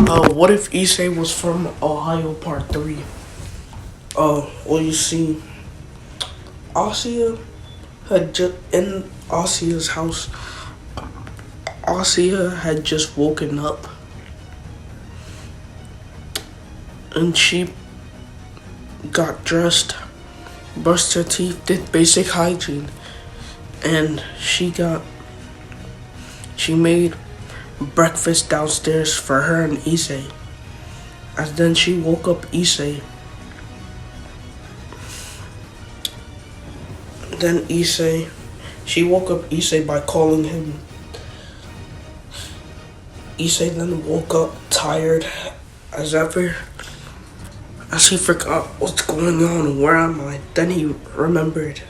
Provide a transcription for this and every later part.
What if Issei was from Ohio Part 3? Well, you see, Asia had just in Asia's house. Asia had just woken up, and she got dressed, brushed her teeth, did basic hygiene, and she made breakfast downstairs for her and Issei. As then she woke up Issei. She woke up Issei by calling him. Issei then woke up tired as ever, as he forgot what's going on, where am I? Then he remembered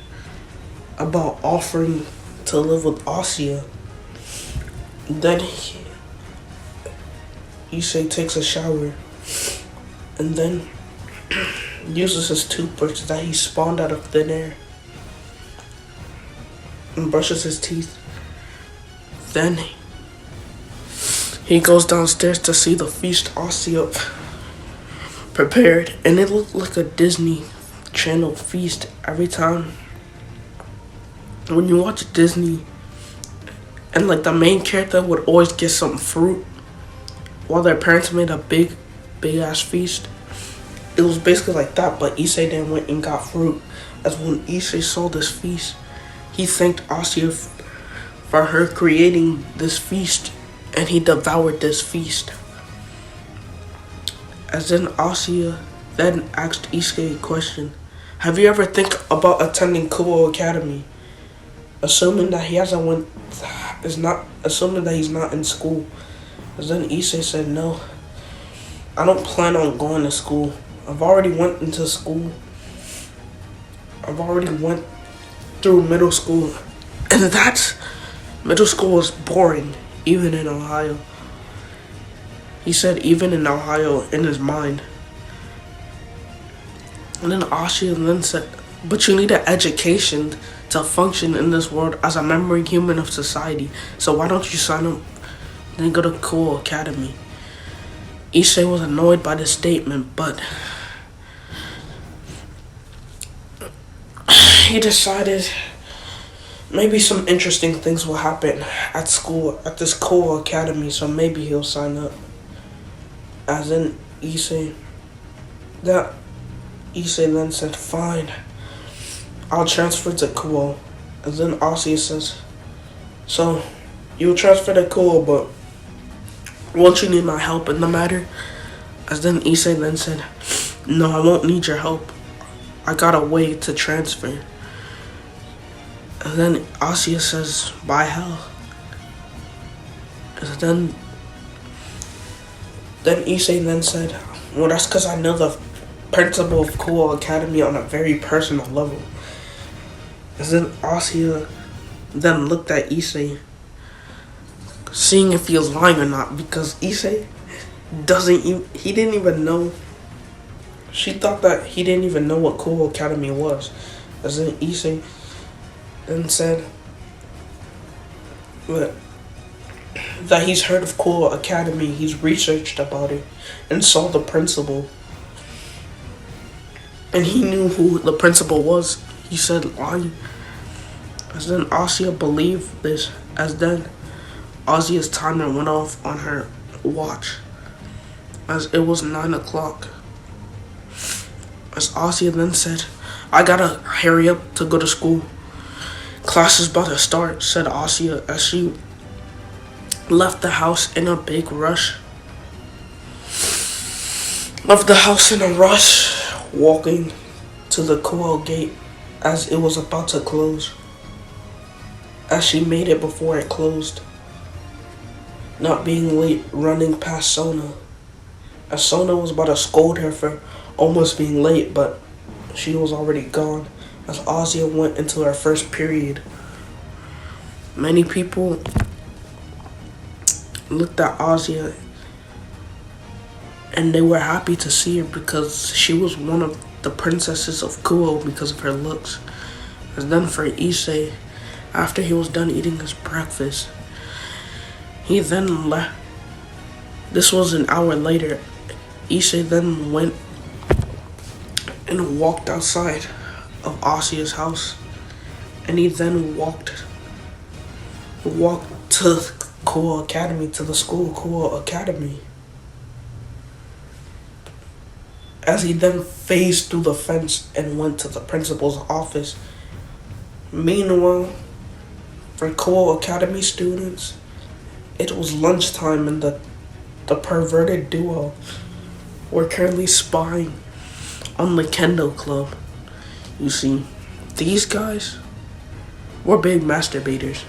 about offering to live with Asia. Then Issei takes a shower and then uses his toothbrush that he spawned out of thin air and brushes his teeth. Then he goes downstairs to see the feast Asia prepared, and it looked like a Disney Channel feast. Every time when you watch Disney, and like the main character would always get some fruit while their parents made a big ass feast. It was basically like that, but Issei then went and got fruit. As when Issei saw this feast, he thanked Asia for her creating this feast, and he devoured this feast. As then Asia then asked Issei a question: have you ever think about attending Kuo Academy? Assuming that he's not in school. As then Issei said, no, I don't plan on going to school. I've already went into school. I've already went through middle school, and middle school was boring, even in Ohio. He said even in Ohio in his mind. And then Ashi then said, but you need an education to function in this world as a member human of society. So why don't you sign up and go to Cool Academy? Issei was annoyed by this statement, but he decided maybe some interesting things will happen at school, at this Cool Academy, so maybe he'll sign up. As in Issei then said, fine, I'll transfer to Kuo. And then Aussie says, so you'll transfer to Kuo, but won't you need my help in the matter? As then Issei then said, no, I won't need your help. I got a way to transfer. And then Asia says, by hell. And then Issei then said, well, that's because I know the principal of Cool Academy on a very personal level. And then Asia then looked at Issei, seeing if he was lying or not, because Issei he didn't even know. She thought that he didn't even know what Cool Academy was. As then Issei then said that he's heard of Cool Academy, he's researched about it, and saw the principal. And he knew who the principal was. He said lying. As then Asia believed this, as then Asia's timer went off on her watch, as it was 9 o'clock. As Asia then said, I gotta hurry up to go to school. Class is about to start, said Asia as she left the house in a big rush. Left the house in a rush, walking to the Kuo gate as it was about to close. As she made it before it closed, not being late, running past Sona. As Sona was about to scold her for almost being late, but she was already gone. As Asia went into her first period, many people looked at Asia and they were happy to see her because she was one of the princesses of Kuo because of her looks. As then for Issei, after he was done eating his breakfast, he then left This was an hour later. Issei then went and walked outside of Asia's house, and he then walked to Koa Academy, to the school Koa Academy. As he then phased through the fence and went to the principal's office. Meanwhile, for Koa Academy students, it was lunchtime, and the perverted duo were currently spying on the Kendo Club. You see, these guys were big masturbators,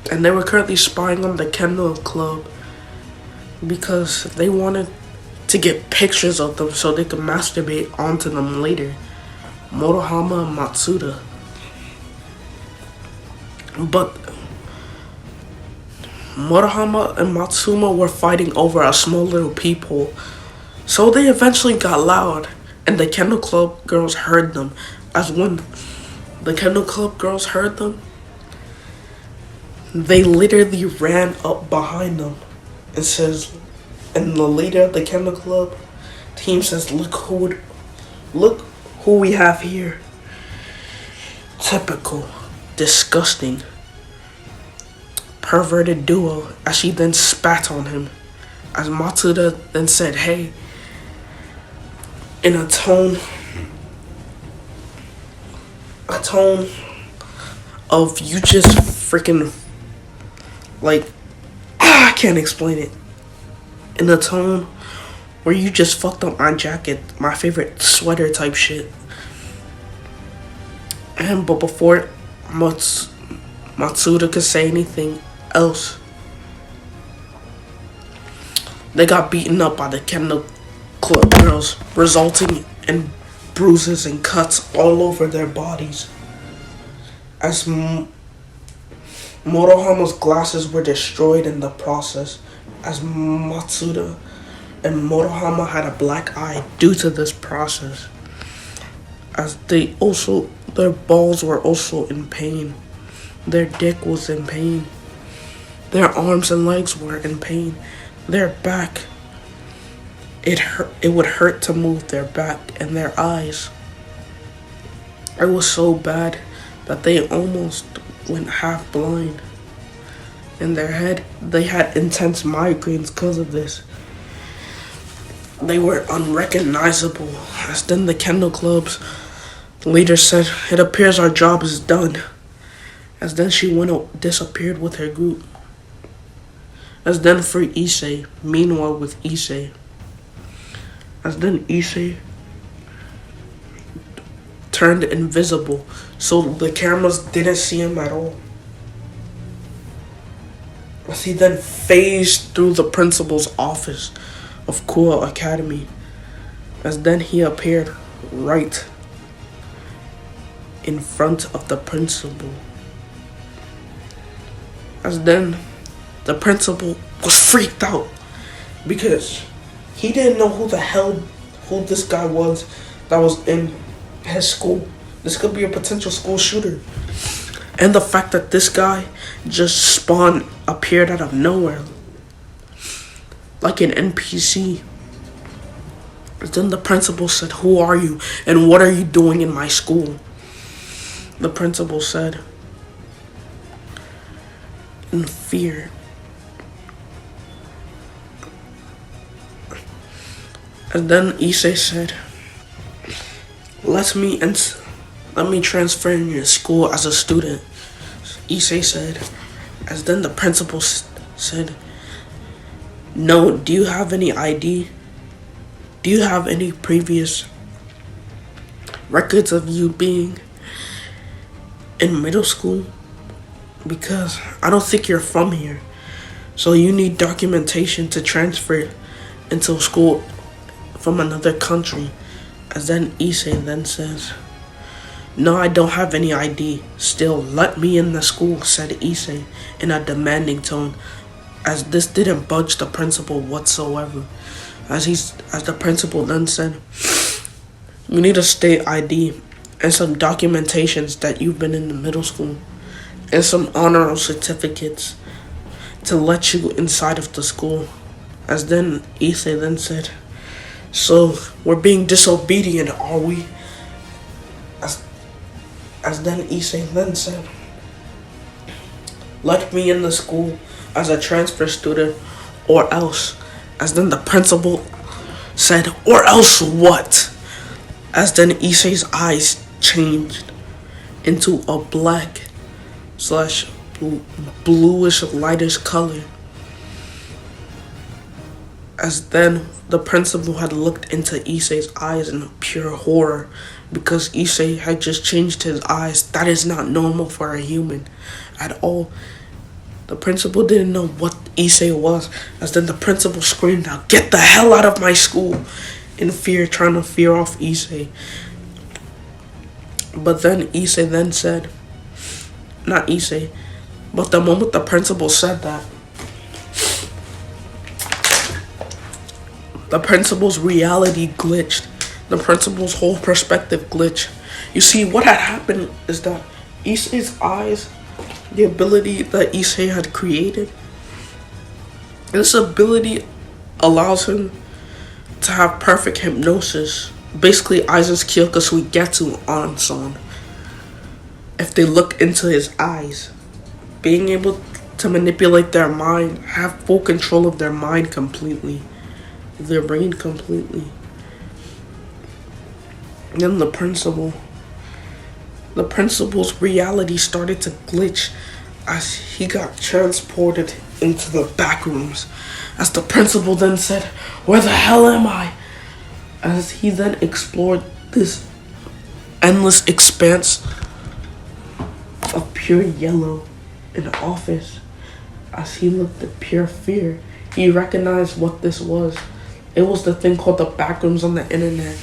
and they were currently spying on the Kendo Club because they wanted to get pictures of them so they could masturbate onto them later. Morohama and Matsuda. But Morohama and Matsuma were fighting over a small little peephole, so they eventually got loud, and the Kendo Club girls heard them. As when the Kendo Club girls heard them, they literally ran up behind them and says, and the leader of the Kendo Club team says, look who we have here. Typical, disgusting, perverted duo, as she then spat on him. As Matsuda then said, hey, in a tone of you just freaking, like, I can't explain it. In a tone where you just fucked up my jacket, my favorite sweater type shit. But before Matsuda could say anything else, they got beaten up by the Kendo Club girls, resulting in bruises and cuts all over their bodies. As Morohama's glasses were destroyed in the process, as Matsuda and Morohama had a black eye due to this process, as their balls were also in pain, their dick was in pain, their arms and legs were in pain, their back, it would hurt to move their back, and their eyes, it was so bad that they almost went half blind. In their head, they had intense migraines because of this. They were unrecognizable. As then the Kendo Club's leader said, it appears our job is done. As then she disappeared with her group. As then for Issei, meanwhile with Issei. As then Issei turned invisible, so the cameras didn't see him at all. As he then phased through the principal's office of Koa Academy. As then he appeared right in front of the principal. As then the principal was freaked out because he didn't know who this guy was that was in his school. This could be a potential school shooter. And the fact that this guy just appeared out of nowhere, like an NPC. Then the principal said, who are you and what are you doing in my school? The principal said, in fear, and then Issei said, let me transfer in your school as a student. Issei said, as then the principal said, no, do you have any ID? Do you have any previous records of you being in middle school? Because I don't think you're from here. So you need documentation to transfer into school from another country. As then Issei then says, no, I don't have any ID. Still, let me in the school, said Issei in a demanding tone, as this didn't budge the principal whatsoever. As the principal then said, you need a state ID and some documentations that you've been in the middle school and some honor certificates to let you inside of the school. As then Issei then said, "So we're being disobedient, are we?" As then Issei then said, "Let me in the school as a transfer student, or else." As then the principal said, "Or else what?" As then Issei's eyes changed into a black slash bluish lightish color. As then the principal had looked into Issei's eyes in pure horror, because Issei had just changed his eyes. That is not normal for a human at all. The principal didn't know what Issei was. As then the principal screamed out, "Get the hell out of my school!" in fear, trying to fear off Issei. But then Issei then said, not Issei, but the moment the principal said that, the principal's reality glitched. The principal's whole perspective glitched. You see, what had happened is that Issei's eyes, the ability that Issei had created, this ability allows him to have perfect hypnosis. Basically, Aizen's Kyoka Suigetsu on Son. If they look into his eyes, being able to manipulate their mind, have full control of their mind completely, their brain completely. And then the principal's reality started to glitch as he got transported into the back rooms. As the principal then said, "Where the hell am I?" As he then explored this endless expanse of pure yellow in the office. As he looked at pure fear, he recognized what this was. It was the thing called the backrooms on the internet.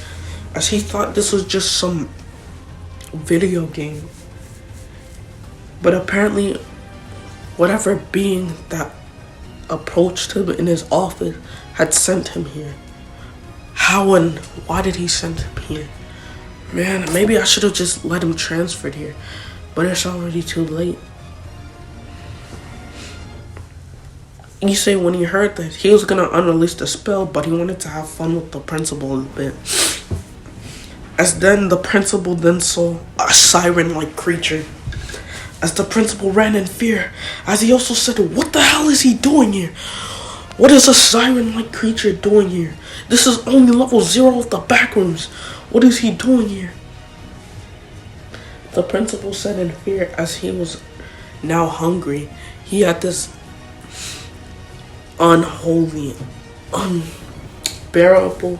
As he thought this was just some video game. But apparently, whatever being that approached him in his office had sent him here. How and why did he send him here? Man, maybe I should have just let him transferred here. But it's already too late. Issei, when he heard that, he was gonna unrelease the spell, but he wanted to have fun with the principal a bit. As then the principal then saw a siren-like creature. As the principal ran in fear, as he also said, "What the hell is he doing here? What is a siren-like creature doing here? This is only level 0 of the backrooms. What is he doing here?" The principal said in fear as he was now hungry. He had this unholy, unbearable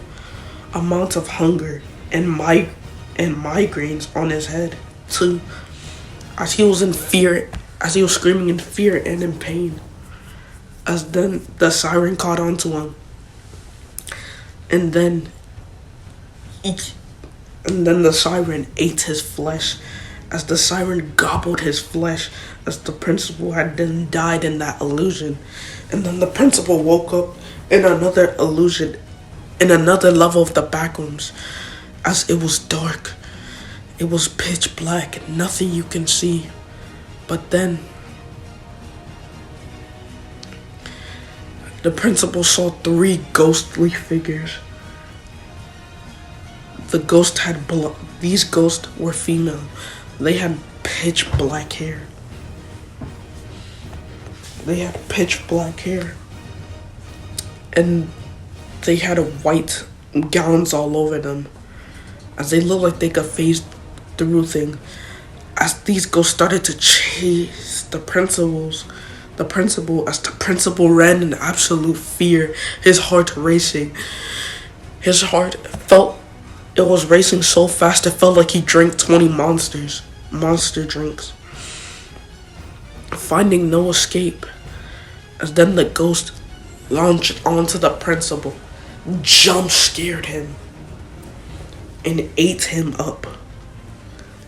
amount of hunger and migraines on his head too. As he was in fear, as he was screaming in fear and in pain. As then the siren caught on to him. And then the siren ate his flesh. As the siren gobbled his flesh, as the principal had then died in that illusion. And then the principal woke up in another illusion, in another level of the backrooms. As it was dark, it was pitch black, nothing you can see. But then the principal saw 3 ghostly figures. The ghost had these ghosts were female. They had pitch black hair. And they had white gowns all over them. As they looked like they could phase through things. As these ghosts started to chase the principal, as the principal ran in absolute fear, his heart racing. His heart felt it was racing so fast it felt like he drank 20 monster drinks. Finding no escape, as then the ghost launched onto the principal, jump scared him, and ate him up.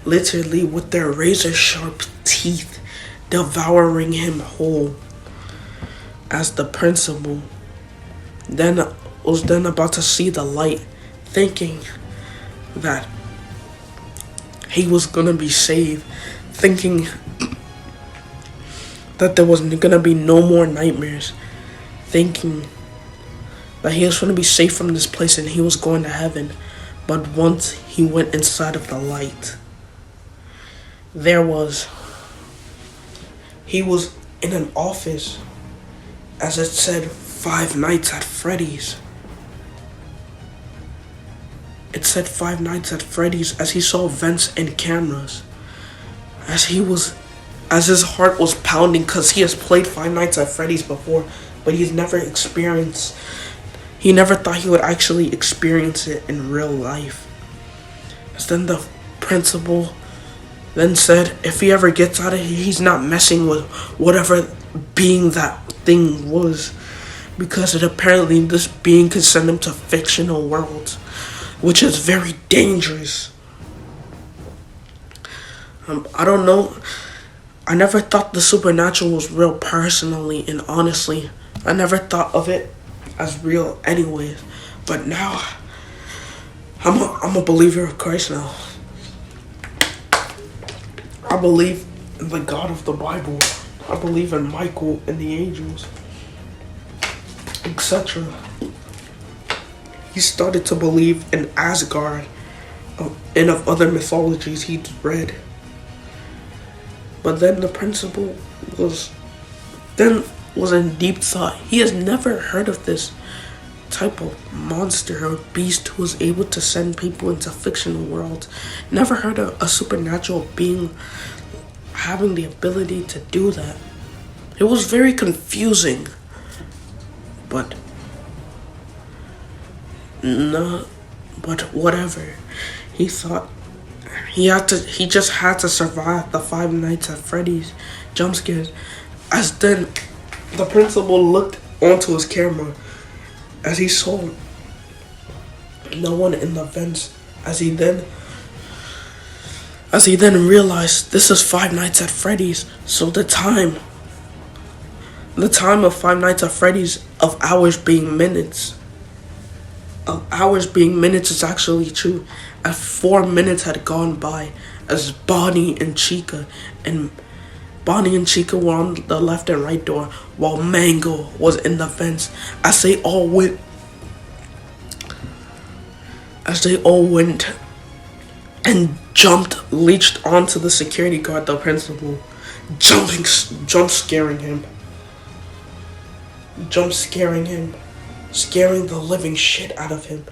Literally with their razor sharp teeth, devouring him whole. As the principal was then about to see the light, thinking that he was gonna be saved, thinking that there was gonna be no more nightmares, thinking that he was going to be safe from this place and he was going to heaven. But once he went inside of the light, he was in an office, as it said, Five Nights at Freddy's. It said Five Nights at Freddy's, as he saw vents and cameras. As his heart was pounding, because he has played Five Nights at Freddy's before, but he never thought he would actually experience it in real life. As then the principal then said, if he ever gets out of here, he's not messing with whatever being that thing was, because apparently this being could send him to fictional worlds, which is very dangerous. I don't know. I never thought the supernatural was real personally, and honestly, I never thought of it as real anyways. But now, I'm a believer of Christ now. I believe in the God of the Bible. I believe in Michael and the angels, etc. He started to believe in Asgard and of other mythologies he'd read. But then the principal was in deep thought. He has never heard of this type of monster or beast who was able to send people into fictional worlds. Never heard of a supernatural being having the ability to do that. It was very confusing. But whatever. He thought he just had to survive the Five Nights at Freddy's jump scares. As then the principal looked onto his camera, as he saw no one in the vents, as he then realized this is Five Nights at Freddy's. So the time of Five Nights at Freddy's of hours being minutes is actually true, as 4 minutes had gone by, as Bonnie and Chica were on the left and right door, while Mango was in the vents, as they all went and leached onto the security guard, the principal, jump scaring him, scaring the living shit out of him.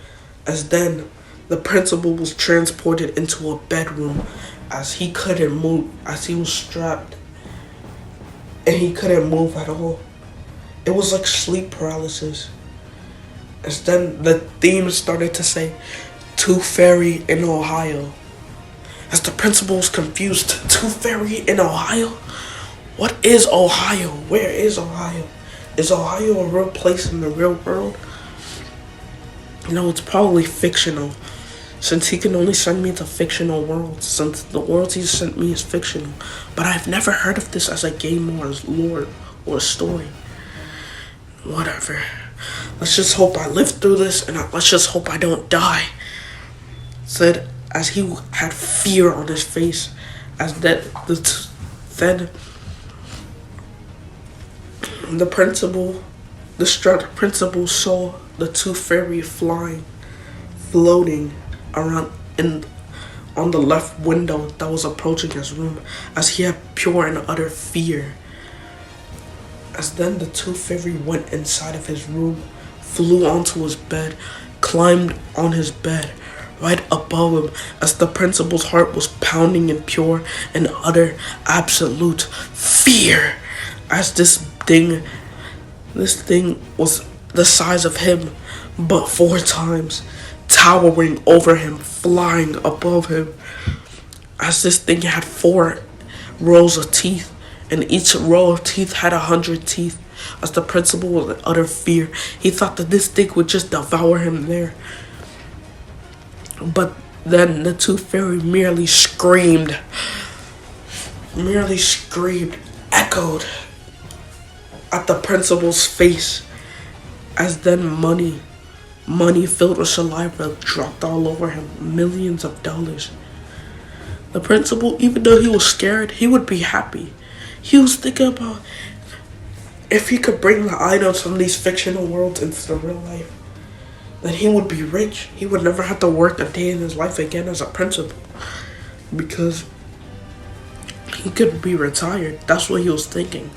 As then the principal was transported into a bedroom, as he couldn't move, as he was strapped and he couldn't move at all. It was like sleep paralysis. As then the theme started to say, Tooth Fairy in Ohio. As the principal was confused, Tooth Fairy in Ohio? What is Ohio? Where is Ohio? Is Ohio a real place in the real world? No, it's probably fictional, since he can only send me to fictional worlds, since the worlds he sent me is fictional. But I've never heard of this as a game or as lore or a story. Whatever. Let's just hope I live through this, and let's just hope I don't die, said as he had fear on his face, as then the distraught principal saw the Tooth Fairy floating around on the left window that was approaching his room, as he had pure and utter fear. As then the Tooth Fairy went inside of his room, flew onto his bed, climbed on his bed right above him, as the principal's heart was pounding in pure and utter absolute fear, as this thing was the size of him, but 4 times, towering over him, flying above him, as this thing had 4 rows of teeth, and each row of teeth had 100 teeth. As the principal was in utter fear, he thought that this thing would just devour him there. But then the Tooth Fairy merely screamed, echoed at the principal's face, as then money filled with saliva dropped all over him, millions of dollars. The principal, even though he was scared, he would be happy. He was thinking about if he could bring the items from these fictional worlds into the real life. then he would be rich. He would never have to work a day in his life again as a principal because he could be retired. That's what he was thinking.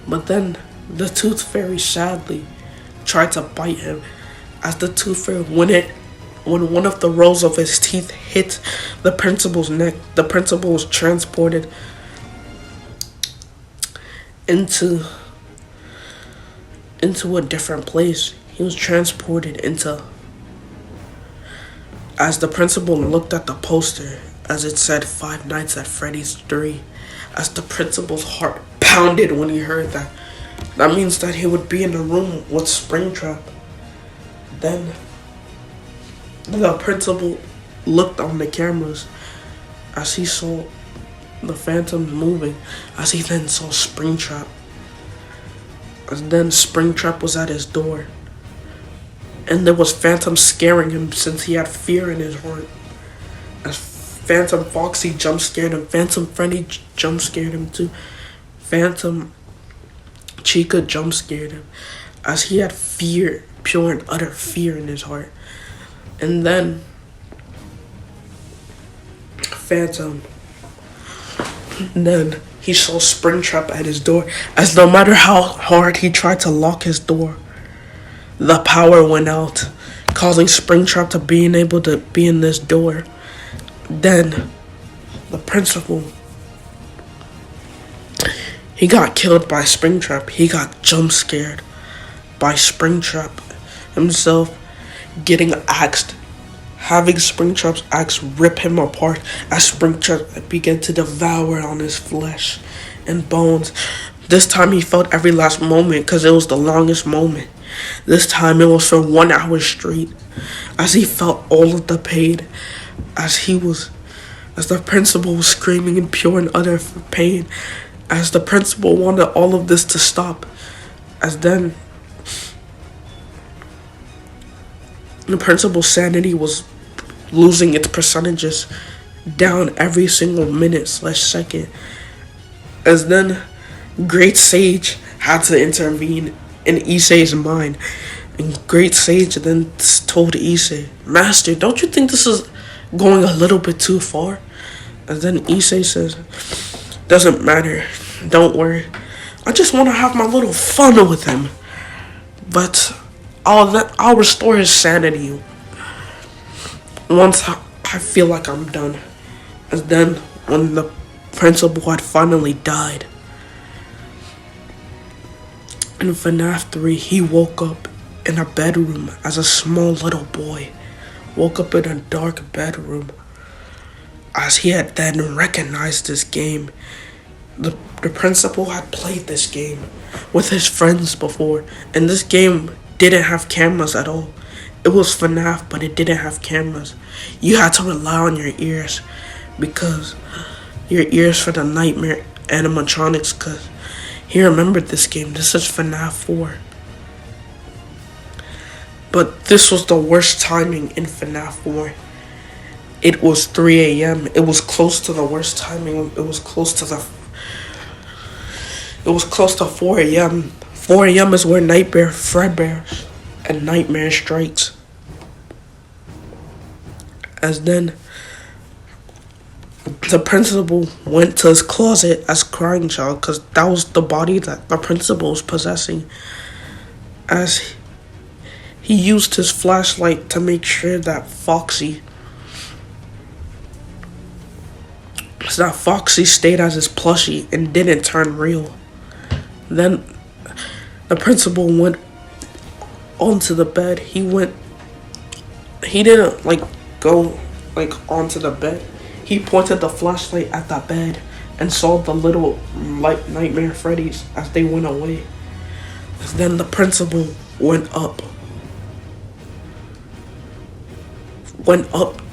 But then the Tooth Fairy sadly tried to bite him. As the Tooth Fairy, when one of the rows of his teeth hit the principal's neck, the principal was transported into a different place. He was transported into. As the principal looked at the poster, as it said Five Nights at Freddy's 3, as the principal's heart pounded when he heard that. That means that he would be in a room with Springtrap. Then the principal looked on the cameras as he saw the phantoms moving, as he then saw Springtrap. And then Springtrap was at his door. And there was Phantom scaring him since he had fear in his heart. As Phantom Foxy jump scared him, Phantom Freddy jump scared him too. Phantom Chica jump scared him. As he had fear, pure and utter fear in his heart. And then he saw Springtrap at his door. As no matter how hard he tried to lock his door, the power went out, causing Springtrap to being able to be in this door. Then the principal, he got killed by Springtrap. He got jump scared by Springtrap himself, getting axed, having Springtrap's axe rip him apart as Springtrap began to devour on his flesh and bones. This time he felt every last moment because it was the longest moment. This time it was for 1 hour straight, as he felt all of the pain, as the principal was screaming in pure and utter pain, as the principal wanted all of this to stop, as then the principal's sanity was losing its percentages down every single minute/second, as then Great Sage had to intervene in Issei's mind. And Great Sage then told Issei, "Master, don't you think this is going a little bit too far?" And then Issei says, "Doesn't matter, don't worry. I just want to have my little fun with him. But I'll restore his sanity once I feel like I'm done." And then when the principal had finally died, in FNAF 3, he woke up in a bedroom as a small little boy. Woke up in a dark bedroom. As he had then recognized this game. The principal had played this game with his friends before. And this game didn't have cameras at all. It was FNAF, but it didn't have cameras. You had to rely on your ears. Because your ears for the nightmare animatronics, because he remembered this game. This is FNAF 4. But this was the worst timing in FNAF 4. It was 3 a.m. It was close to the worst timing. It was close to 4 a.m. 4 a.m. is where Nightmare Fredbear's and Nightmare strikes. As then the principal went to his closet as crying child, because that was the body that the principal was possessing. As he used his flashlight to make sure that Foxy stayed as his plushie and didn't turn real. Then the principal went onto the bed. He didn't go onto the bed. He pointed the flashlight at the bed and saw the little Nightmare Freddy's as they went away. Then the principal went up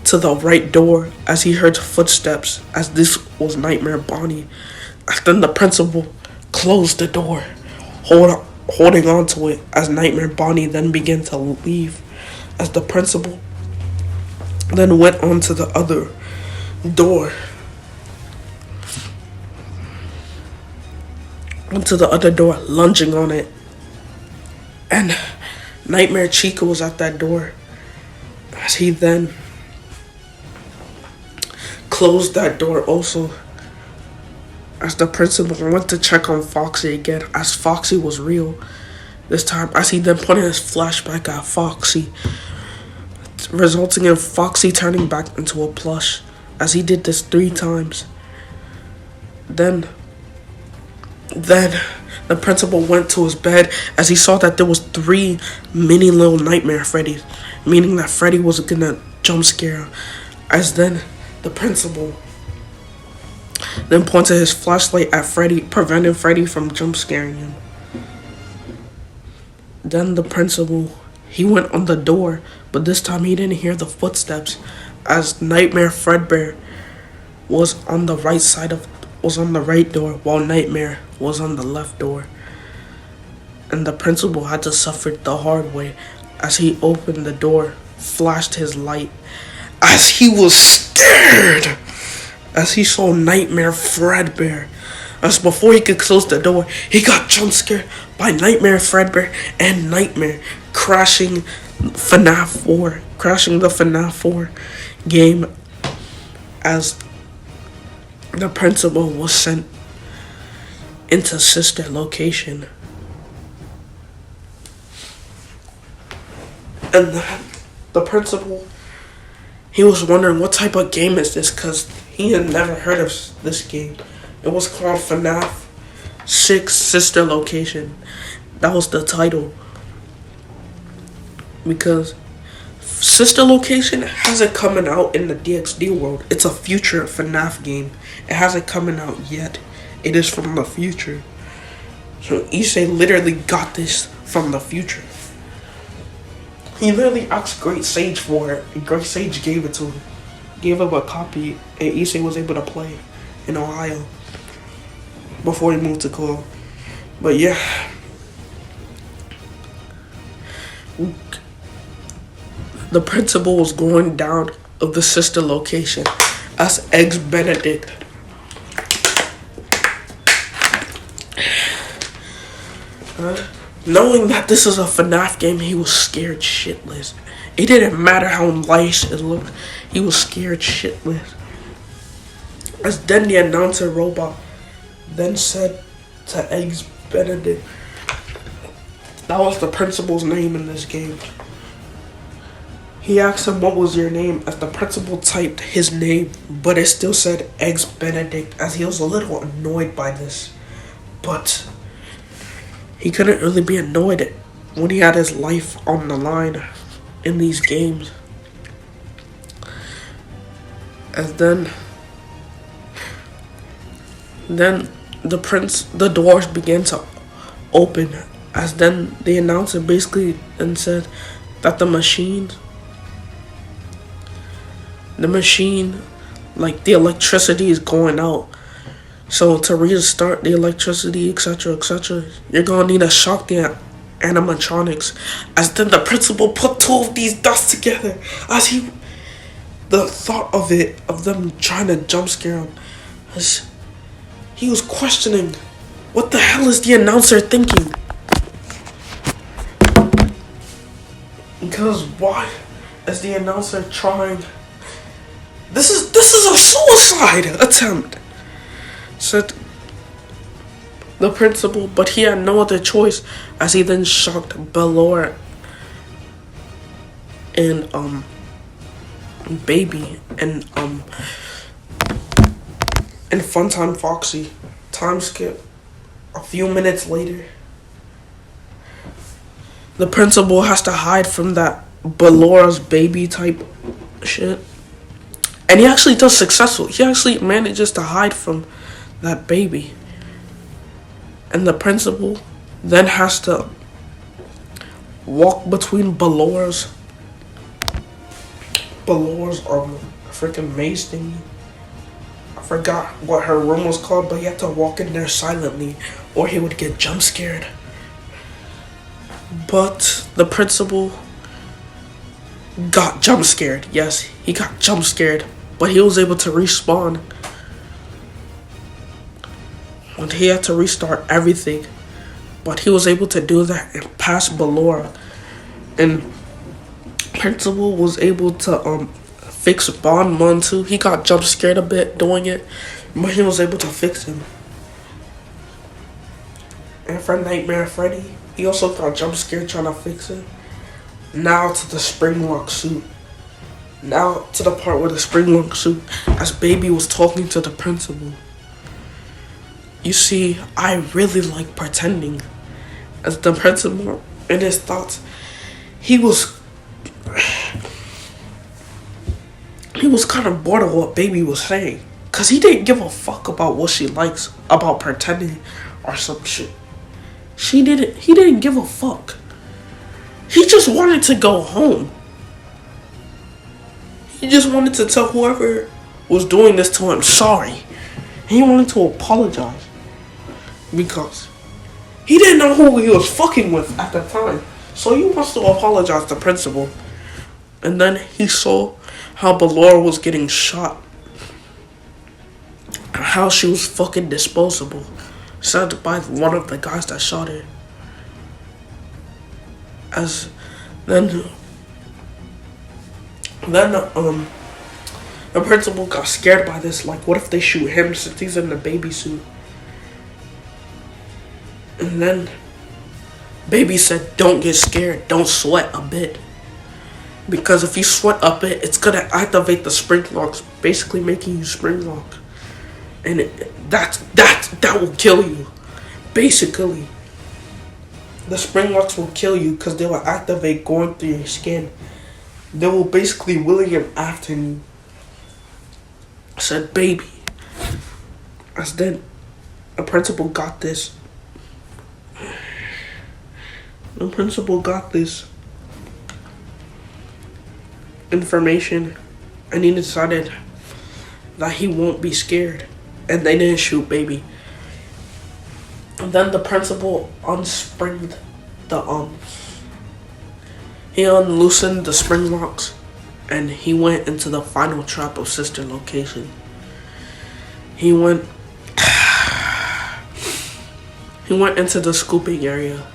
to the right door as he heard footsteps, as this was Nightmare Bonnie. Then the principal closed the door, holding on to it, as Nightmare Bonnie then began to leave. As the principal then went on to the other door. Went to the other door, lunging on it. And Nightmare Chica was at that door as he then closed that door also, as the principal went to check on Foxy again, as Foxy was real this time, as he then pointed his flashback at Foxy, resulting in Foxy turning back into a plush, as he did this 3 times. Then the principal went to his bed as he saw that there was 3 mini little Nightmare Freddys, meaning that Freddy was gonna jump scare him. As then the principal then pointed his flashlight at Freddy, preventing Freddy from jump scaring him. Then the principal, he went on the door, but this time he didn't hear the footsteps, as Nightmare Fredbear was on the right door, while Nightmare was on the left door. And the principal had to suffer the hard way as he opened the door, flashed his light, as he was scared as he saw Nightmare Fredbear. As before he could close the door, he got jump scared by Nightmare Fredbear and Nightmare crashing the FNAF 4 game, as the principal was sent into sister location. And the principal, he was wondering what type of game is this, because he had never heard of this game. It was called FNAF 6 Sister Location. That was the title. Because Sister Location hasn't coming out in the DxD world. It's a future FNAF game. It hasn't coming out yet. It is from the future. So Issei literally got this from the future. He literally asked Great Sage for it, and Great Sage gave it to him. Gave him a copy, and Issei was able to play in Ohio before he moved to Cole. But yeah, the principal was going down of the sister location as Eggs Benedict. Knowing that this is a FNAF game, he was scared shitless. It didn't matter how nice it looked, he was scared shitless. As then the announcer robot then said to Eggs Benedict, that was the principal's name in this game. He asked him what was your name, as the principal typed his name, but it still said Eggs Benedict, as he was a little annoyed by this. But he couldn't really be annoyed when he had his life on the line in these games. As then the doors began to open, as then the announcer basically then said that the machine, like the electricity is going out. So to restart the electricity, etc., etc., you're gonna need to shock the animatronics. As then the principal put 2 of these dots together, as the thought of them trying to jump scare him, as he was questioning, what the hell is the announcer thinking? Because why is the announcer trying? This is a suicide attempt, said the principal, but he had no other choice, as he then shocked Bellora and Baby and Funtime Foxy. Time skip. A few minutes later, the principal has to hide from that Bellora's baby type shit. And he actually does successfully. He actually manages to hide from that baby. And the principal then has to walk between Bellora's freaking maze thingy. I forgot what her room was called, but he had to walk in there silently or he would get jump scared. But the principal got jump scared. Yes, he got jump scared, but he was able to respawn. And he had to restart everything, but he was able to do that and pass Bellora. And principal was able to fix Bond 1 too. He got jump scared a bit doing it, but he was able to fix him. And for Nightmare Freddy, he also got jump scared trying to fix it. Now to the spring lock suit. Now to the part where the spring lock suit, as Baby was talking to the principal. You see, I really like pretending. As the principal, in his thoughts, he was kind of bored of what Baby was saying. Because he didn't give a fuck about what she likes, about pretending or some shit. He didn't give a fuck. He just wanted to go home. He just wanted to tell whoever was doing this to him sorry. He wanted to apologize. Because he didn't know who he was fucking with at the time. So he wants to apologize to principal. And then he saw how Ballora was getting shot. How she was fucking disposable. Said by one of the guys that shot her. As then the principal got scared by this. Like, what if they shoot him since he's in the baby suit? And then Baby said, don't get scared, don't sweat a bit. Because if you sweat a bit, it's gonna activate the spring locks, basically making you spring lock. And that will kill you. Basically, the spring locks will kill you because they will activate going through your skin. They will basically willing him after you. I said, Baby. As then, the principal got this. The principal got this information, and he decided that he won't be scared, and they didn't shoot Baby. And then the principal unspringed the he unloosened the spring locks, and he went into the final trap of Sister Location. He went into the scooping area.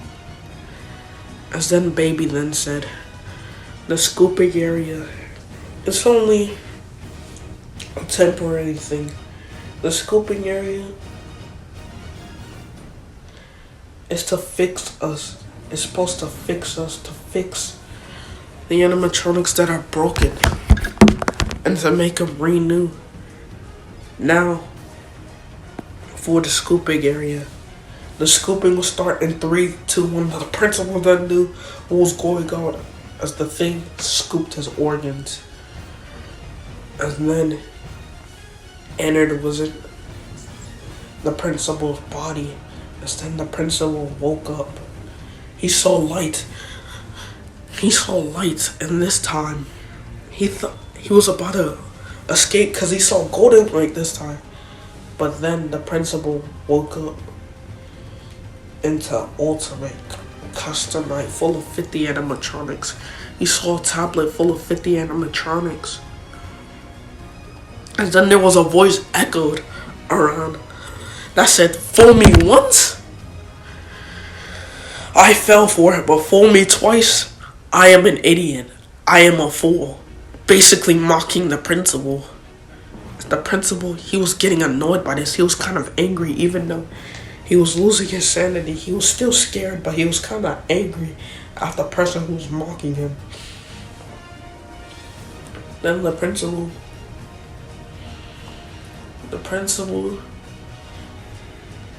As then Baby then said, the scooping area, it's only a temporary thing. The scooping area is to fix us. It's supposed to fix us, to fix the animatronics that are broken, and to make them renew. Now, for the scooping area. The scooping will start in 3, 2, 1. The principal then knew what was going on as the thing scooped his organs. And then entered was in the principal's body. As then the principal woke up. He saw light. He saw light, and this time he thought he was about to escape because he saw golden light this time. But then the principal woke up into ultimate custom night full of 50 animatronics. He saw a tablet full of 50 animatronics. And then there was a voice echoed around that said, "Fool me once, I fell for it, but fool me twice, I am an idiot. I am a fool." Basically mocking the principal. The principal, he was getting annoyed by this. He was kind of angry, even though he was losing his sanity. He was still scared, but he was kind of angry at the person who was mocking him. Then the principal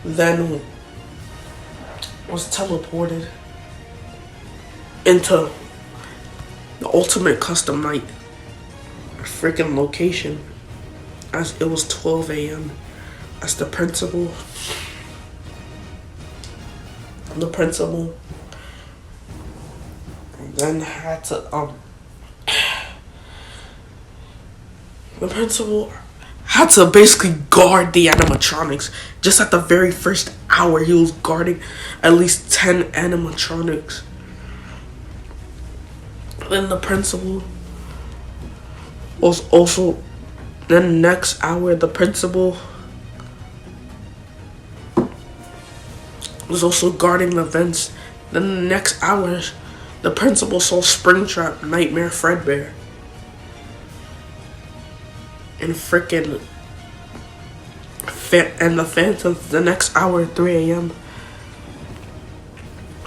then was teleported into the ultimate custom night freaking location as it was 12 a.m. as the principal then had to the principal had to basically guard the animatronics. Just at the very first hour, he was guarding at least 10 animatronics. Then the principal was also, then next hour, the principal was also guarding the vents. Then the next hours, The principal saw Springtrap, Nightmare Fredbear, and frickin' and the Phantoms the next hour at 3 a.m.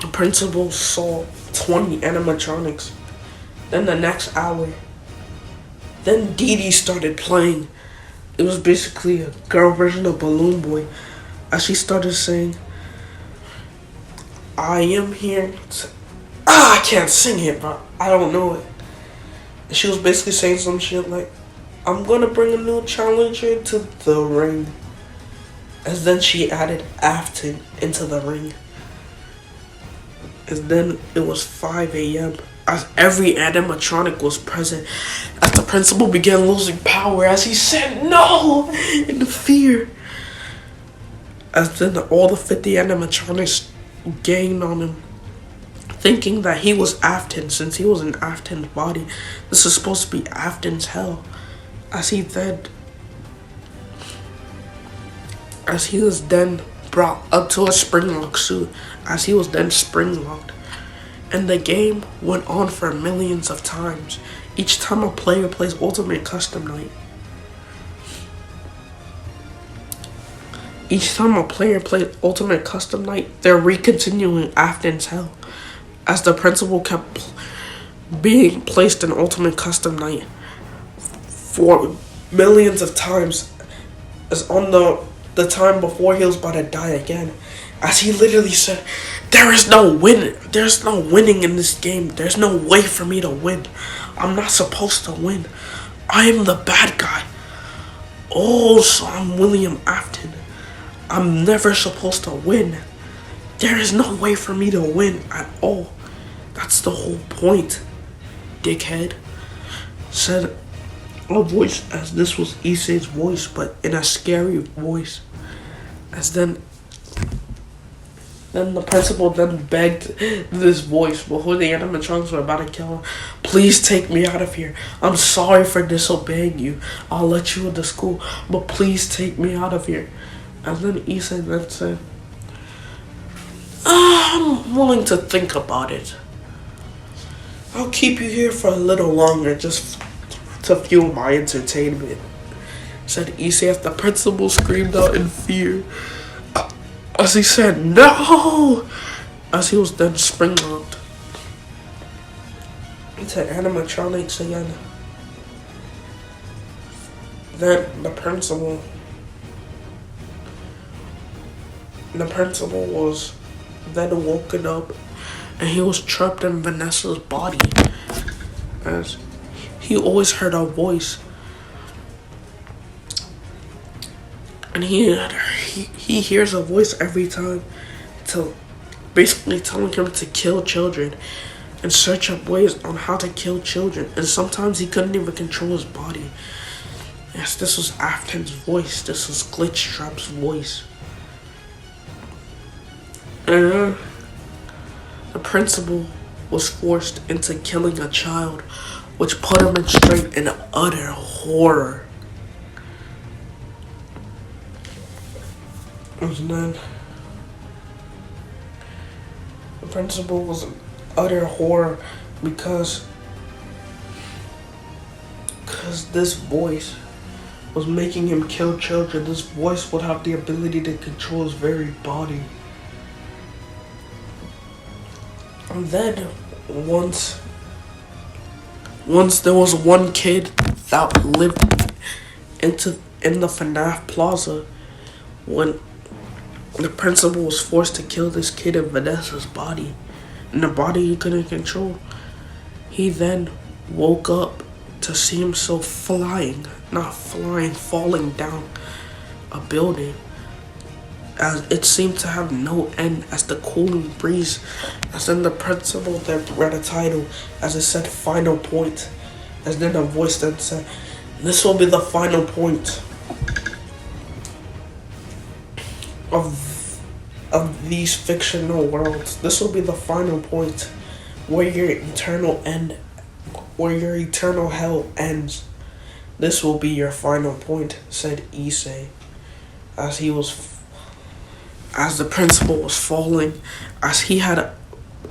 The principal saw 20 animatronics. Then the next hour, then Dee Dee started playing. It was basically a girl version of Balloon Boy. As she started saying, I am here to... I can't sing it, but I don't know it. And she was basically saying some shit like, I'm gonna bring a new challenger to the ring. And then she added Afton into the ring. And then it was 5 a.m. as every animatronic was present. As the principal began losing power, as he said no in fear. As then all the 50 animatronics gained on him, thinking that he was Afton since he was in Afton's body. This is supposed to be Afton's hell. As he was then brought up to a spring-locked suit, as he was then spring-locked. And the game went on for millions of times, each time a player plays Ultimate Custom Night. Each time a player plays Ultimate Custom Night, they're recontinuing Afton's hell, as the principal kept being placed in Ultimate Custom Night for millions of times, as on the time before he was about to die again, as he literally said, there's no winning in this game. There's no way for me to win. I'm not supposed to win. I am the bad guy. Oh, so I'm William Afton. I'm never supposed to win. There is no way for me to win at all. That's the whole point, dickhead, said a voice, as this was Issei's voice, but in a scary voice. As then the principal then begged this voice before the animatronics were about to kill him, please take me out of here. I'm sorry for disobeying you. I'll let you into school, but please take me out of here. And then Issei then said, I'm willing to think about it. I'll keep you here for a little longer just to fuel my entertainment, said Issei, as the principal screamed out in fear. As he said, no! As he was then spring-locked into animatronics again. Then the principal was then woken up, and he was trapped in Vanessa's body, as he always heard her voice. And he hears a voice every time, basically telling him to kill children and search up ways on how to kill children. And sometimes he couldn't even control his body. Yes, this was Afton's voice. This was Glitchtrap's voice. And the principal was forced into killing a child, which put him in straight and utter horror. And then the principal was in utter horror because this voice was making him kill children. This voice would have the ability to control his very body. And then once there was one kid that lived in the FNAF Plaza, when the principal was forced to kill this kid in Vanessa's body, in the body he couldn't control. He then woke up to see himself falling down a building, as it seemed to have no end, as the cooling breeze, as then the principal then read a title, as it said final point, as then a voice then said, this will be the final point of these fictional worlds. This will be the final point where your eternal hell ends. This will be your final point, said Issei, as the principal was falling, as he had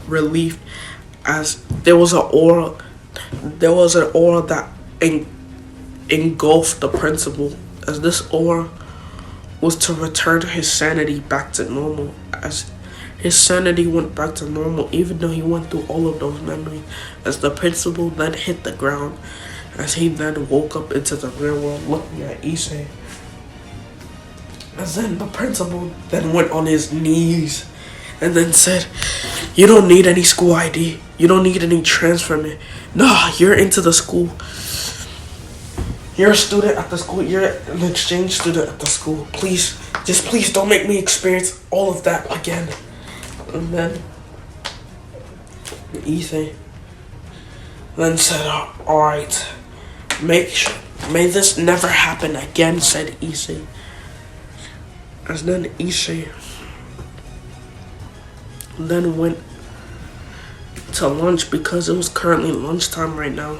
relief, as there was an aura that engulfed the principal, as this aura was to return his sanity back to normal. As his sanity went back to normal, even though he went through all of those memories, as the principal then hit the ground, as he then woke up into the real world looking at Issei. As then the principal then went on his knees and then said, "You don't need any school ID. You don't need any transfer. Nah, you're into the school. You're a student at the school. You're an exchange student at the school. Please, just please don't make me experience all of that again." And then Issei then said, "Alright, may this never happen again," said Issei. As then Issei then went to lunch because it was currently lunchtime right now,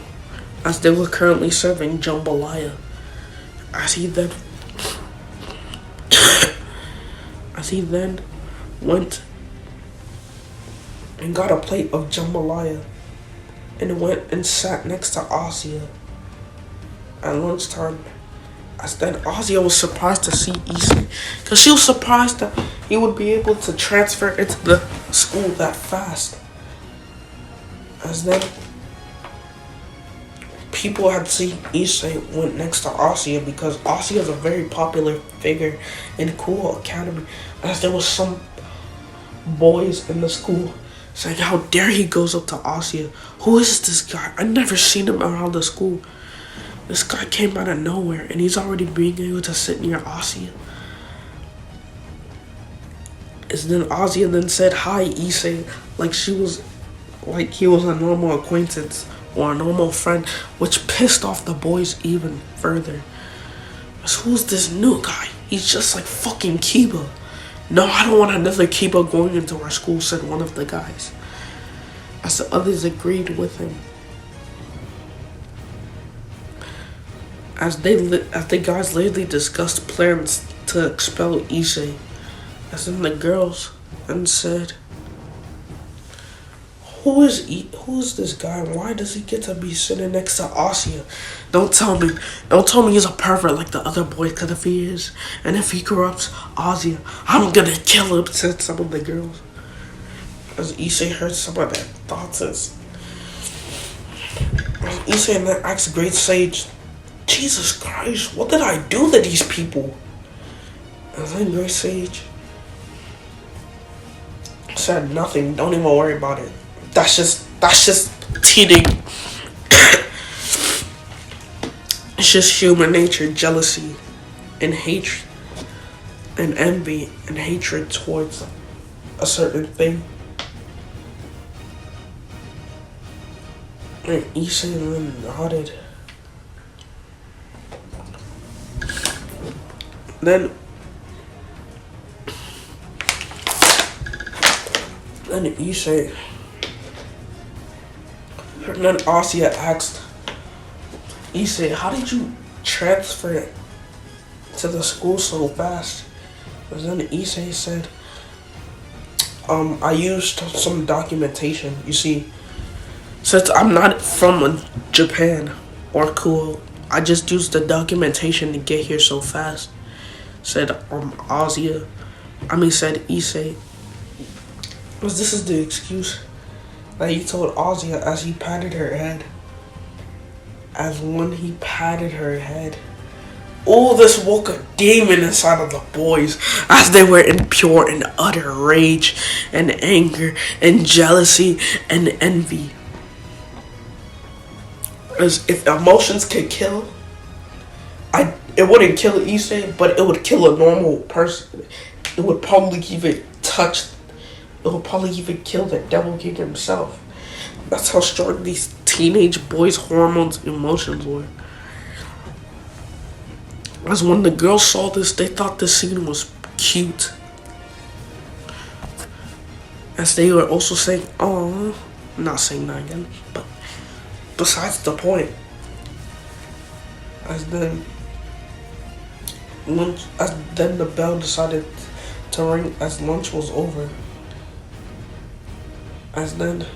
as they were currently serving jambalaya. As he then went and got a plate of jambalaya and went and sat next to Asia at lunchtime. As then Asia was surprised to see Issei, because she was surprised that he would be able to transfer into the school that fast. As then people had seen Issei went next to Asia because Asia is a very popular figure in Cool Academy. As there was some boys in the school saying, "How dare he goes up to Asia? Who is this guy? I never seen him around the school. This guy came out of nowhere and he's already being able to sit near Asia." And then Asia then said hi Issei like he was a normal acquaintance or a normal friend, which pissed off the boys even further. Because who's this new guy? He's just like fucking Kiba. "No, I don't want another Kiba going into our school," said one of the guys. As the others agreed with him. As the guys lately discussed plans to expel Issei, as then the girls then said, Who is this guy? Why does he get to be sitting next to Asia? Don't tell me he's a pervert like the other boys, because if he is, and if he corrupts Asia, I'm gonna kill him," said some of the girls. As Issei heard some of their thoughts, Issei then asked Great Sage, "Jesus Christ, what did I do to these people?" And then Great Sage said, "Nothing, don't even worry about it. That's just cheating. It's just human nature, jealousy and hatred and envy and hatred towards a certain thing." And Issei then nodded. Then Issei, and then Asia asked Issei, "How did you transfer to the school so fast?" And then Issei said, I used some documentation. You see, since I'm not from Japan or Kuo, I just used the documentation to get here so fast," said said Issei. Because this is the excuse that he told Asia as he patted her head. As when he patted her head, all this woke a demon inside of the boys, as they were in pure and utter rage and anger and jealousy and envy. As if emotions could kill, it wouldn't kill Issei, but it would kill a normal person. It would probably even kill the Devil King himself. That's how strong these teenage boys' hormones, emotions were. As when the girls saw this, they thought the scene was cute. As they were also saying, "Oh," I'm not saying that again, but besides the point. As then the bell decided to ring as lunch was over. As then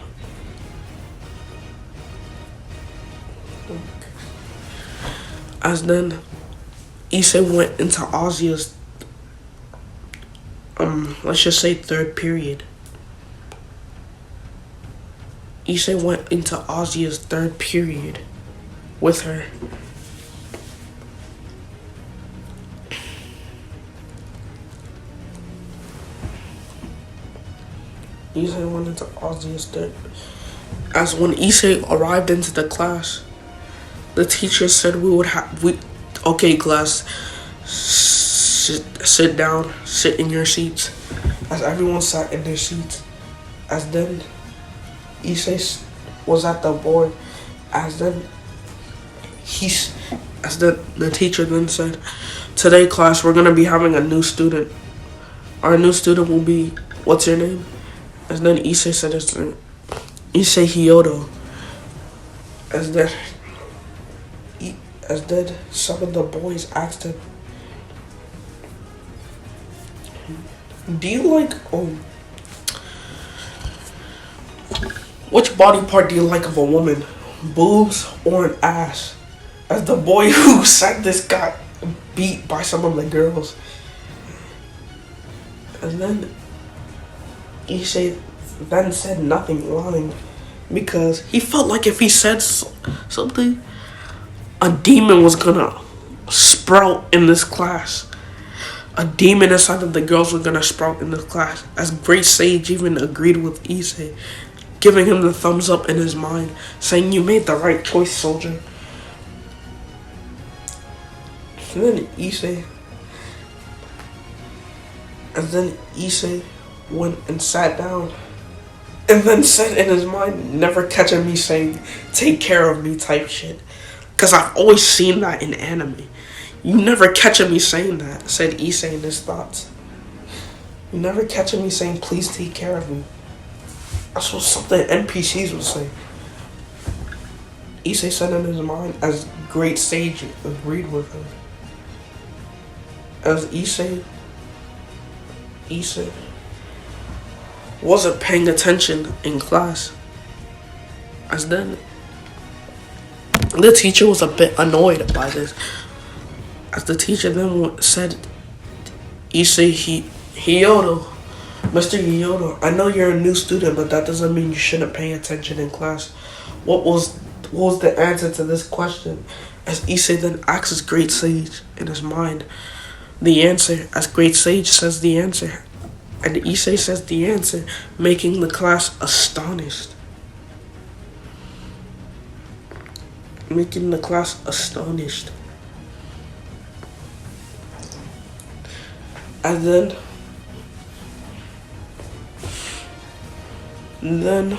As then Issei went into Asia's let's just say third period. Issei went into Asia's third period with her. Issei went into Asia's third. As when Issei arrived into the class, the teacher said okay class, sit down, sit in your seats. As everyone sat in their seats, as then Issei was at the board, as then the teacher then said, today class we're gonna be having a new student. Our new student will be, what's your name? As then Issei said his name, Issei Hyodo. As then some of the boys asked him, do you like which body part do you like of a woman, boobs or an ass? As the boy who said this got beat by some of the girls. And then Issei then said nothing wrong, because he felt like if he said something, a demon was gonna sprout in this class. A demon inside of the girls were gonna sprout in this class. As Great Sage even agreed with Issei, giving him the thumbs up in his mind, saying you made the right choice, soldier. And then Issei went and sat down, and then said in his mind, never catching me saying, take care of me type shit. Because I've always seen that in anime. You never catching me saying that, said Issei in his thoughts. You never catching me saying, please take care of me. That's what something NPCs would say. Issei said in his mind, as Great Sage agreed with him. As Issei wasn't paying attention in class. As then the teacher was a bit annoyed by this. As the teacher then said, Issei Hyodo, Mr. Hyodo, I know you're a new student, but that doesn't mean you shouldn't pay attention in class. What was the answer to this question? As Issei then asks Great Sage in his mind the answer, as Great Sage says the answer, and Issei says the answer, making the class astonished. Making the class astonished. And then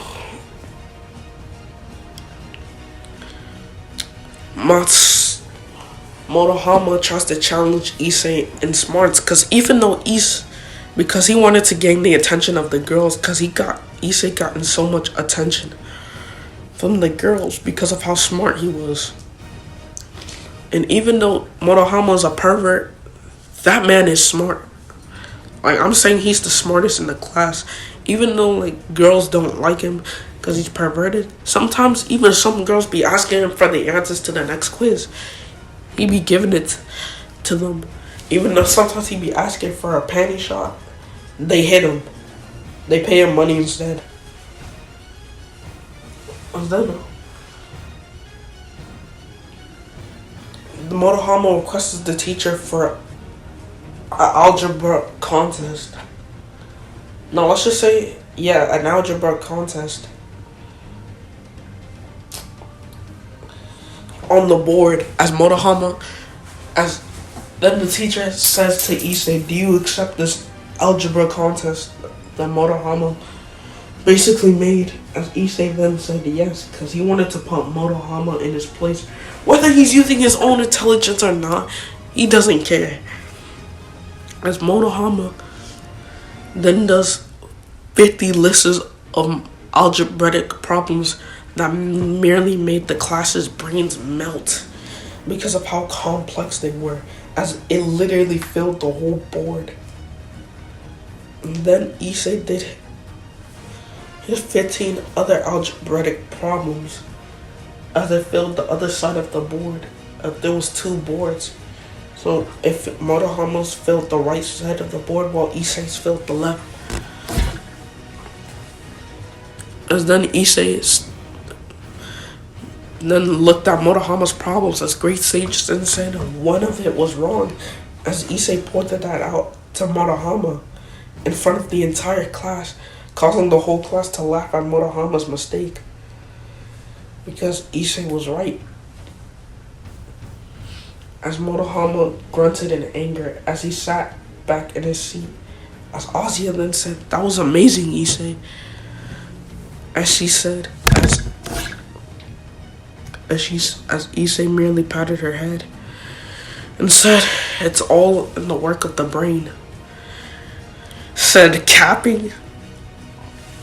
Motohama tries to challenge Issei in smarts, because because he wanted to gain the attention of the girls, because Issei gotten so much attention from the girls because of how smart he was. And even though Motohama is a pervert, that man is smart. Like, I'm saying he's the smartest in the class. Even though, like, girls don't like him because he's perverted, sometimes even some girls be asking him for the answers to the next quiz. He be giving it to them. Even though sometimes he be asking for a panty shot, they hit him. They pay him money instead. And then the Motohama requested the teacher for an algebra contest. No, let's just say, yeah, an algebra contest. On the board, as Motohama, as then the teacher says to Issei, do you accept this algebra contest that Motohama basically made? As Issei then said yes, because he wanted to put Motohama in his place. Whether he's using his own intelligence or not, he doesn't care. As Motohama then does 50 lists of algebraic problems that merely made the class's brains melt because of how complex they were, as it literally filled the whole board. And then Issei did his 15 other algebraic problems, as it filled the other side of the board. There was two boards. So if Motohama's filled the right side of the board while Issei's filled the left. As then Issei then looked at Motohama's problems as Great Sage then said one of it was wrong, as Issei pointed that out to Motohama in front of the entire class, causing the whole class to laugh at Motohama's mistake. Because Issei was right. As Motohama grunted in anger as he sat back in his seat, as Ozia then said, "That was amazing, Issei." As she said, as Issei merely patted her head and said, "It's all in the work of the brain." Said, "Capping?"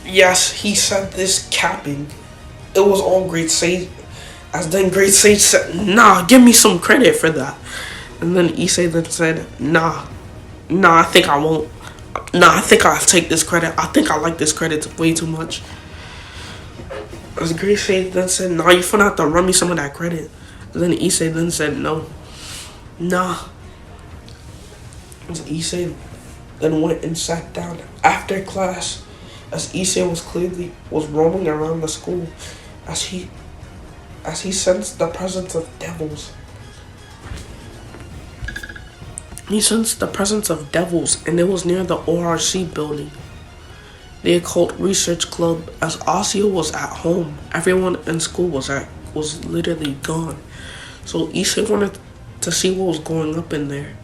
Yes, he said this capping. It was all Great Sage. As then Great Sage said, "Nah, give me some credit for that." And then Issei then said, Nah, I think I won't. Nah, I think I'll take this credit. I think I like this credit way too much." As Great Sage then said, "Nah, you're gonna have to run me some of that credit." And then Issei then said, "No, nah." As Issei then went and sat down after class, as Issei was roaming around the school, as he sensed the presence of devils. He sensed the presence of devils, and it was near the ORC building, the Occult Research Club. As Ozio was at home, everyone in school was literally gone. So Issei wanted to see what was going up in there.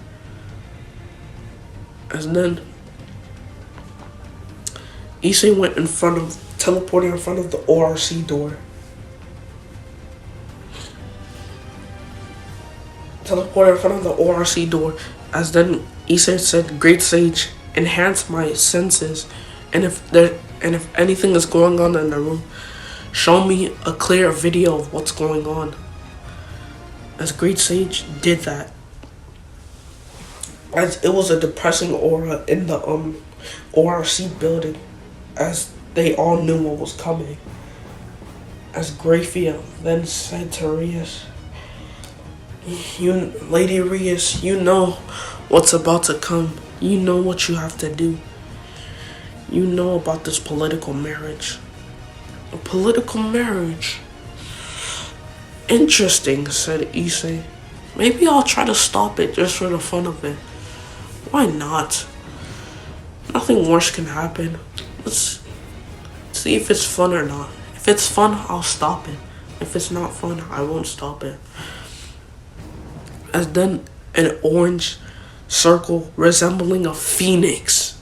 As then Issei teleported in front of the ORC door. Teleported in front of the ORC door. As then Issei said, "Great Sage, enhance my senses, and if anything is going on in the room, show me a clear video of what's going on." As Great Sage did that, as it was a depressing aura in the ORC building, as they all knew what was coming. As Graphia then said to Rias, Lady Rias, you know what's about to come. You know what you have to do. You know about this political marriage." "A political marriage? Interesting," said Issei. "Maybe I'll try to stop it just for the fun of it. Why not? Nothing worse can happen. Let's see if it's fun or not. If it's fun, I'll stop it. If it's not fun, I won't stop it." As then an orange circle resembling a phoenix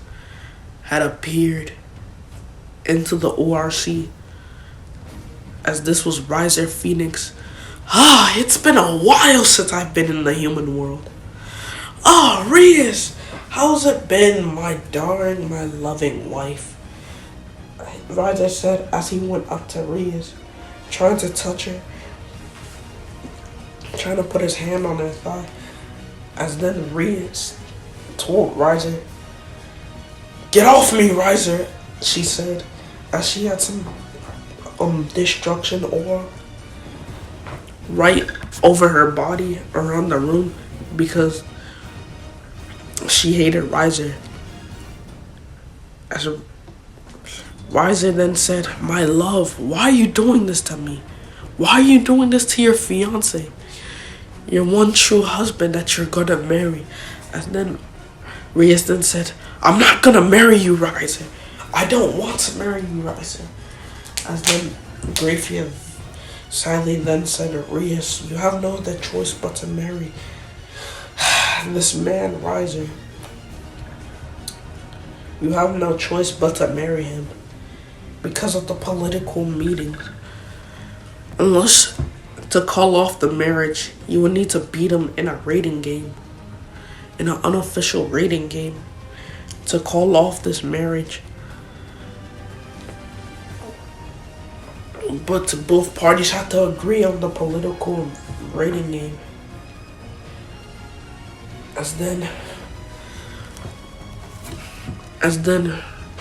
had appeared into the ORC. As this was Riser Phoenix. It's been a while since I've been in the human world. Rias, how's it been, my darling, my loving wife?" Riser said as he went up to Rias, trying to touch her, trying to put his hand on her thigh. As then Rias told Riser, "Get off me, Riser," she said, as she had some destruction aura right over her body around the room because she hated Riser. As Riser then said, "My love, why are you doing this to me? Why are you doing this to your fiance? Your one true husband that you're gonna marry." And then Rias then said, "I'm not gonna marry you, Riser. I don't want to marry you, Riser." As then Graphia sadly then said, "Rias, you have no other choice but to marry this man, Riser. You have no choice but to marry him because of the political meetings. Unless to call off the marriage, you would need to beat him in a rating game, in an unofficial rating game, to call off this marriage. But both parties have to agree on the political rating game." As then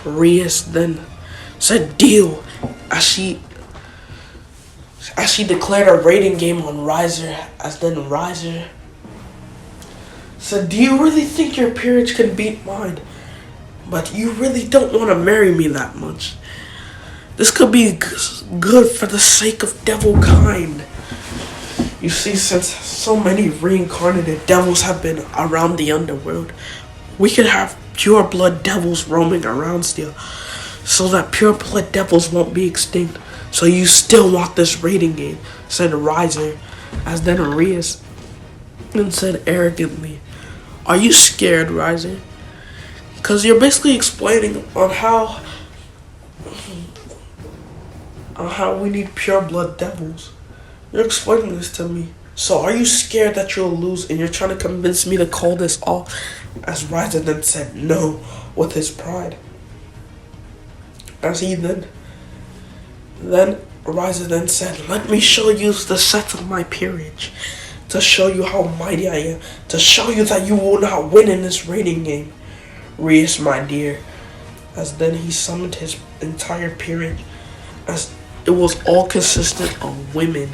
Rias then said, "Deal," as she as she declared a rating game on Riser, as then Riser said, "Do you really think your peerage can beat mine? But you really don't want to marry me that much. This could be good for the sake of devil kind." You see, since so many reincarnated devils have been around the underworld, we could have pure blood devils roaming around still, so that pure blood devils won't be extinct. So you still want this rating game, said Riser, as then Arias then said arrogantly, "Are you scared, Riser? Because you're basically explaining on how we need pure blood devils. You're explaining this to me. So are you scared that you'll lose and you're trying to convince me to call this off?" As Riser then said no with his pride. As he then Riser then said, "Let me show you the set of my peerage, to show you how mighty I am, to show you that you will not win in this rating game, Rias, my dear." As then he summoned his entire peerage, as it was all consistent of women.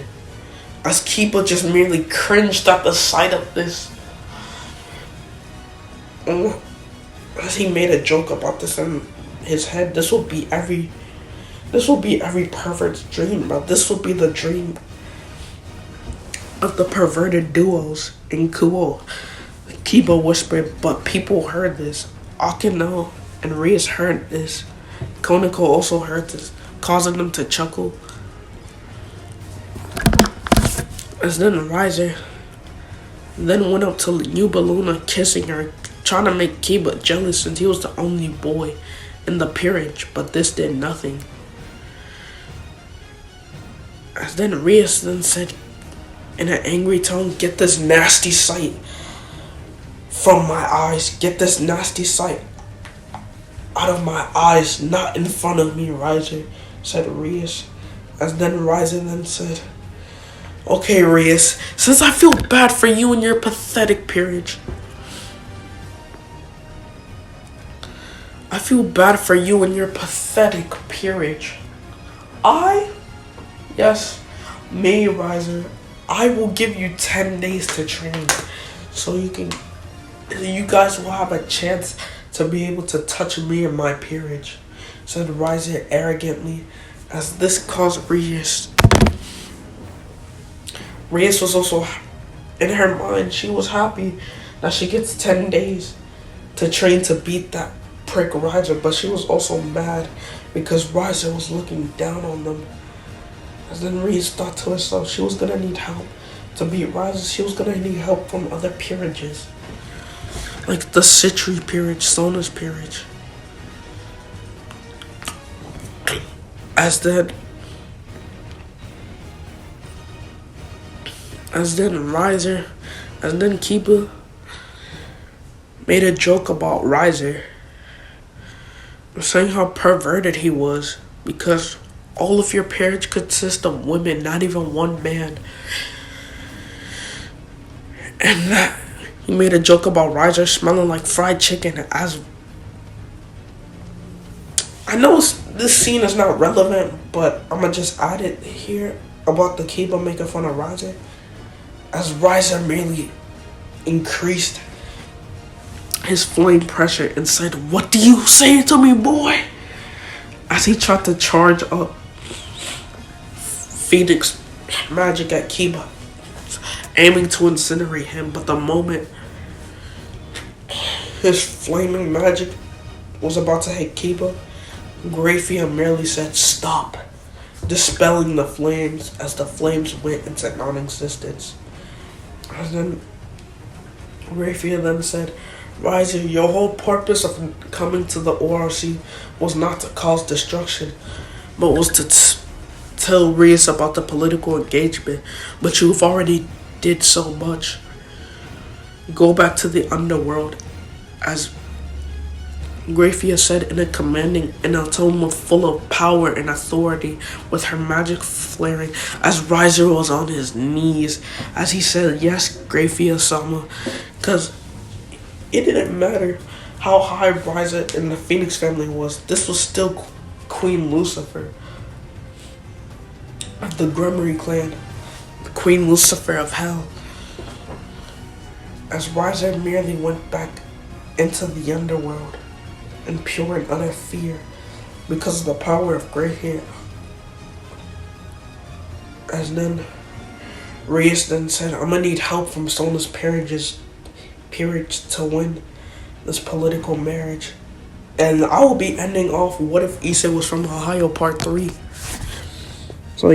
As Kiba just merely cringed at the sight of this. As he made a joke about this in his head, this will be every pervert's dream, but this will be the dream of the perverted duos in Kuo. Kiba whispered, but people heard this. Akino and Rias heard this. Konako also heard this, causing them to chuckle. As then Riser then went up to Yuba Luna, kissing her, trying to make Kiba jealous since he was the only boy in the peerage, but this did nothing. As then Rias then said in an angry tone, "Get this nasty sight from my eyes. Get this nasty sight out of my eyes, not in front of me, Riser," said Rias. As then Riser then said, "Okay, Rias, since I feel bad for you and your pathetic peerage, Yes, me, Riser, I will give you 10 days to train, so you guys will have a chance to be able to touch me and my peerage," said Riser arrogantly, as this caused Rias was also, in her mind, she was happy that she gets 10 days to train to beat that prick Riser, but she was also mad because Riser was looking down on them. As then Rias thought to herself, she was gonna need help to beat Riser. She was gonna need help from other peerages, like the Citri peerage, Sona's peerage. As then Kiba made a joke about Riser, saying how perverted he was because all of your peerage consists of women, not even one man. And that he made a joke about Riser smelling like fried chicken. As I know this scene is not relevant, but I'm gonna just add it here about the Kiba making fun of Riser. As Riser merely increased his flame pressure and said, "What do you say to me, boy?" As he tried to charge up Phoenix magic at Kiba, aiming to incinerate him, but the moment his flaming magic was about to hit Kiba, Graphia merely said, "Stop," dispelling the flames as the flames went into non-existence. And then Graphia then said, "Riser, your whole purpose of coming to the ORC was not to cause destruction, but was to tell Rias about the political engagement, but you've already did so much. Go back to the underworld," as Graphia said in a tone full of power and authority, with her magic flaring, as Riser was on his knees, as he said, "Yes, Graphia-sama," because it didn't matter how high Riser and the Phoenix family was, this was still Queen Lucifer. of the Grummery clan, the Queen Lucifer of Hell. As Riser merely went back into the underworld in pure and utter fear because of the power of Grey Hair. As then, Reyes then said, I'm gonna need help from Sona's peerage to win this political marriage. And I will be ending off What If Issei Was From Ohio Part 3. So